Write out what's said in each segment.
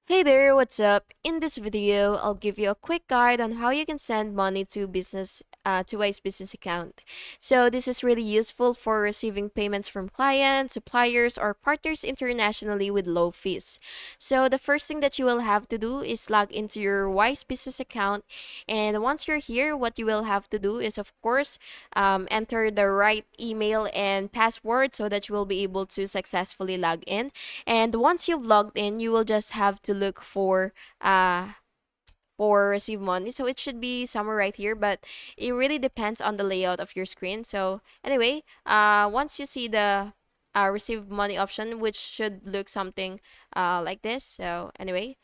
Hey there, what's up? In this video, I'll give you a quick guide on how you can send money to Wise business account. So this is really useful for receiving payments from clients, suppliers, or partners internationally with low fees. So the first thing that you will have to do is log into your Wise business account, and once you're here, what you will have to do is, of course, enter the right email and password so that you will be able to successfully log in. And once you've logged in, you will just have to look for receive money. So it should be somewhere right here, but it really depends on the layout of your screen. So anyway, once you see the receive money option, which should look something like this. So anyway,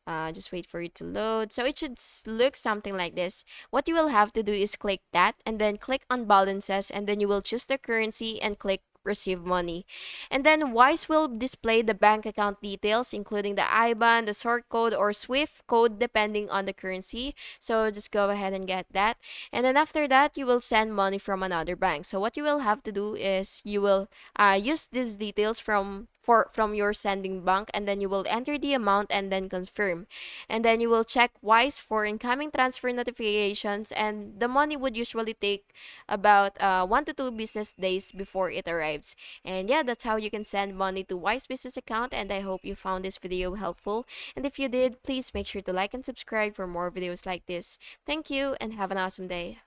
just wait for it to load. So it should look something like this. What you will have to do is click that and then click on balances, and then you will choose the currency and click receive money. And then Wise will display the bank account details, including the IBAN, the sort code, or SWIFT code, depending on the currency. So just go ahead and get that. And then after that, you will send money from another bank. So what you will have to do is you will use these details from your sending bank, and then you will enter the amount and then confirm, and then you will check Wise for incoming transfer notifications, and the money would usually take about 1 to 2 business days before it arrives. And yeah, that's how you can send money to Wise business account, and I hope you found this video helpful, and if you did, please make sure to like and subscribe for more videos like this. Thank you and have an awesome day.